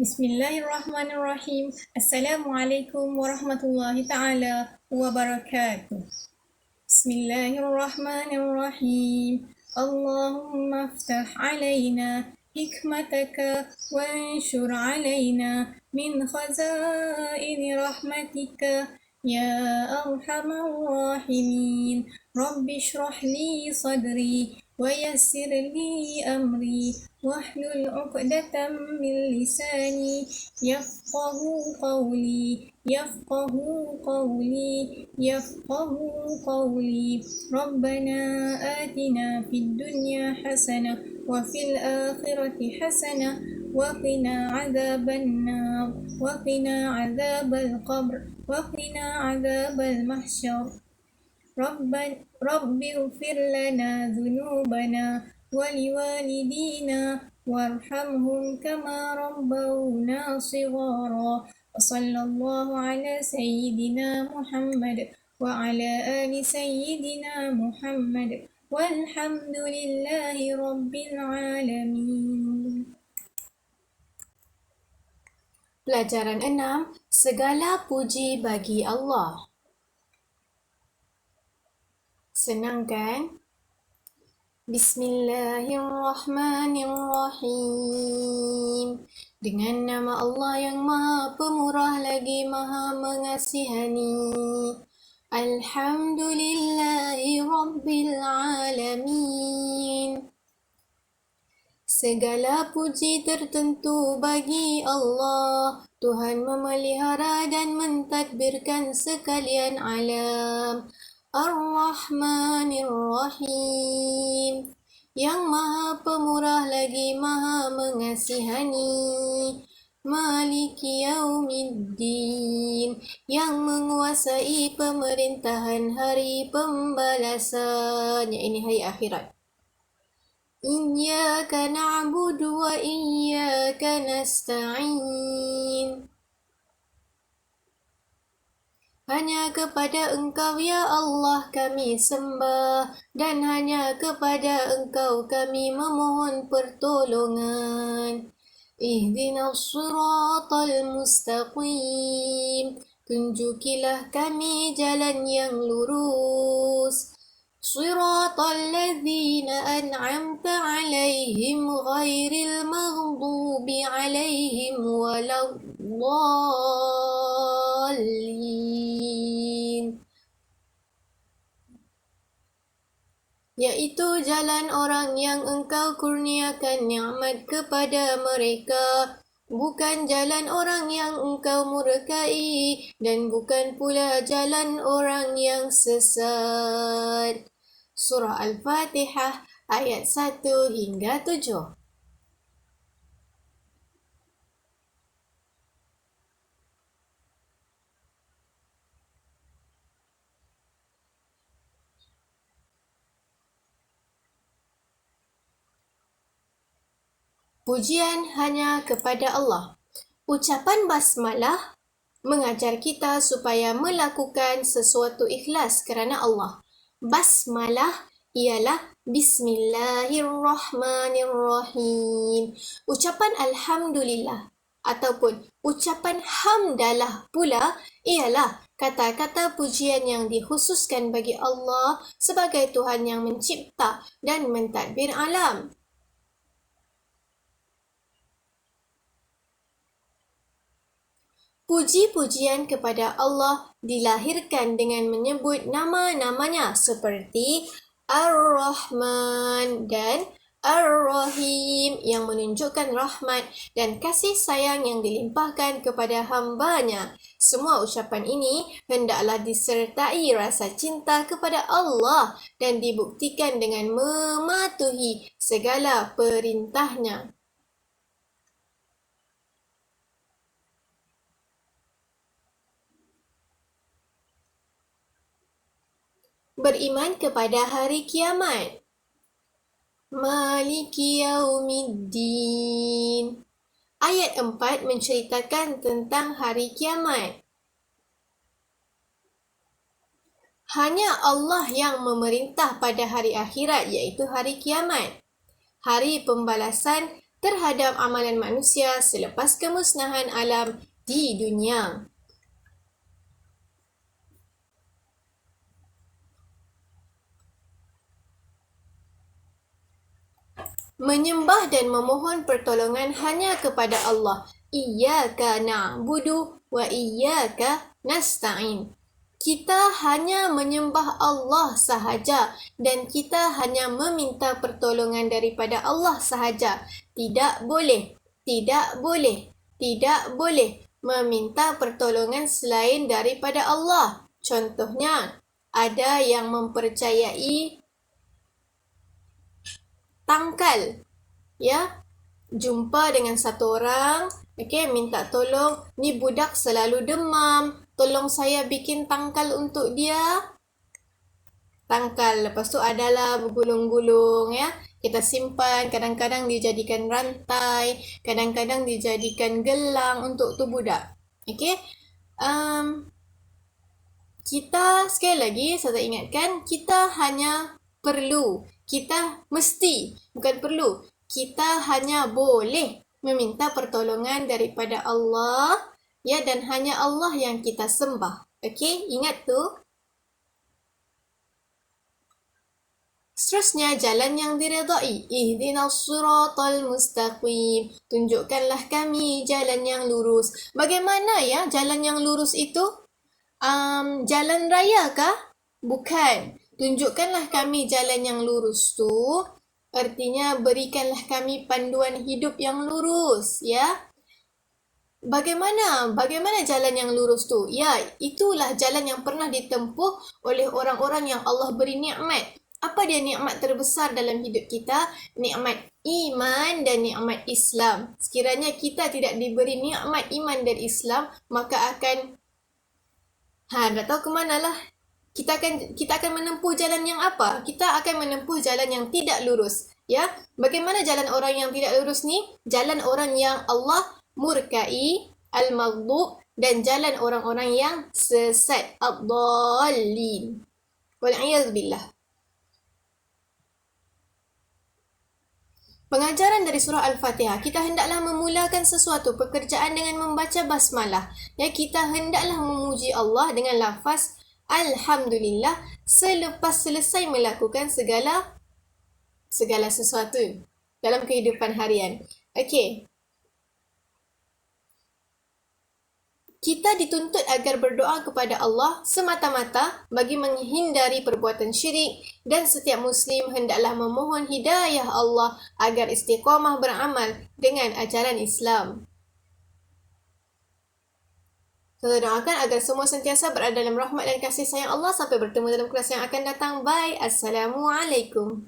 Bismillahirrahmanirrahim. Assalamualaikum warahmatullahi ta'ala wabarakatuh. Bismillahirrahmanirrahim. Allahumma aftah alaina hikmataka wanshur alaina min khazaini rahmatika ya arhamar rahimin. Rabbi shrah li sadri ويسر لي أمري واحلل عقدة من لساني يفقه قولي يفقه قولي يفقه قولي ربنا آتنا في الدنيا حسنة وفي الآخرة حسنة وقنا عذاب النار وقنا عذاب القبر وقنا عذاب المحشر رب اغفر لنا ذنوبنا ولوالدينا وارحمهم كما ربونا صغارا وصلى الله على سيدنا محمد وعلى آل سيدنا محمد والحمد لله رب العالمين. Pelajaran 6. Segala puji bagi Allah. Senang kan? Bismillahirrahmanirrahim. Dengan nama Allah yang Maha Pemurah lagi Maha Mengasihani. Alhamdulillahi Rabbil Alamin. Segala puji tertentu bagi Allah, Tuhan memelihara dan mentadbirkan sekalian alam. Ar-Rahmanir-Rahim, yang Maha Pemurah lagi Maha Mengasihani. Maliki Yaumiddin, yang menguasai pemerintahan hari pembalasan, ini hari akhirat. Iyyaka na'budu wa iyyaka nasta'in. Hanya kepada Engkau ya Allah kami sembah, dan hanya kepada Engkau kami memohon pertolongan. Ihdinas siratal mustaqim, tunjukilah kami jalan yang lurus. Siratal ladzina an'amta alaihim ghairil maghdubi alaihim waladdallin, yaitu jalan orang yang Engkau kurniakan nikmat kepada mereka, bukan jalan orang yang Engkau murkai, dan bukan pula jalan orang yang sesat. Surah Al-Fatihah ayat 1 hingga 7. Pujian hanya kepada Allah. Ucapan basmalah mengajar kita supaya melakukan sesuatu ikhlas kerana Allah. Basmalah ialah Bismillahirrahmanirrahim. Ucapan Alhamdulillah ataupun ucapan Hamdalah pula ialah kata-kata pujian yang dikhususkan bagi Allah sebagai Tuhan yang mencipta dan mentadbir alam. Puji-pujian kepada Allah dilahirkan dengan menyebut nama-namanya seperti Ar-Rahman dan Ar-Rahim yang menunjukkan rahmat dan kasih sayang yang dilimpahkan kepada hamba-Nya. Semua ucapan ini hendaklah disertai rasa cinta kepada Allah dan dibuktikan dengan mematuhi segala perintah-Nya. Beriman kepada hari kiamat. Maliki Yaumiddin. Ayat 4 menceritakan tentang hari kiamat. Hanya Allah yang memerintah pada hari akhirat, iaitu hari kiamat. Hari pembalasan terhadap amalan manusia selepas kemusnahan alam di dunia. Menyembah dan memohon pertolongan hanya kepada Allah. Iyyaka na'budu wa iyyaka nasta'in. Kita hanya menyembah Allah sahaja dan kita hanya meminta pertolongan daripada Allah sahaja. Tidak boleh, tidak boleh, tidak boleh meminta pertolongan selain daripada Allah. Contohnya, ada yang mempercayai tangkal, ya, jumpa dengan satu orang, minta tolong, ni budak selalu demam, tolong saya bikin tangkal untuk dia. Tangkal, lepas tu adalah bergulung-gulung, ya, kita simpan, kadang-kadang dijadikan rantai, kadang-kadang dijadikan gelang untuk tu budak. Kita sekali lagi saya ingatkan, kita hanya perlu, kita mesti, bukan perlu, kita hanya boleh meminta pertolongan daripada Allah, ya, dan hanya Allah yang kita sembah. Ingat tu. Seterusnya, jalan yang diredai. Ihdinas siratal mustaqim. Tunjukkanlah kami jalan yang lurus. Bagaimana ya jalan yang lurus itu? Jalan raya kah? Bukan. Tunjukkanlah kami jalan yang lurus tu. Artinya berikanlah kami panduan hidup yang lurus, ya. Bagaimana jalan yang lurus tu? Ya, itulah jalan yang pernah ditempuh oleh orang-orang yang Allah beri nikmat. Apa dia nikmat terbesar dalam hidup kita? Nikmat iman dan nikmat Islam. Sekiranya kita tidak diberi nikmat iman dan Islam, maka akan dah tahu ke manalah. Kita akan menempuh jalan yang apa? Kita akan menempuh jalan yang tidak lurus. Ya, bagaimana jalan orang yang tidak lurus ni? Jalan orang yang Allah murkai, al-maghdub, dan jalan orang-orang yang sesat, ad-dallin. Wal'iyadzubillah. Pengajaran dari surah Al-Fatihah, kita hendaklah memulakan sesuatu pekerjaan dengan membaca basmalah. Ya, kita hendaklah memuji Allah dengan lafaz Alhamdulillah selepas selesai melakukan segala sesuatu dalam kehidupan harian. Kita dituntut agar berdoa kepada Allah semata-mata bagi menghindari perbuatan syirik, dan setiap Muslim hendaklah memohon hidayah Allah agar istiqamah beramal dengan ajaran Islam. Kita doakan agar semua sentiasa berada dalam rahmat dan kasih sayang Allah. Sampai bertemu dalam kelas yang akan datang. Bye. Assalamualaikum.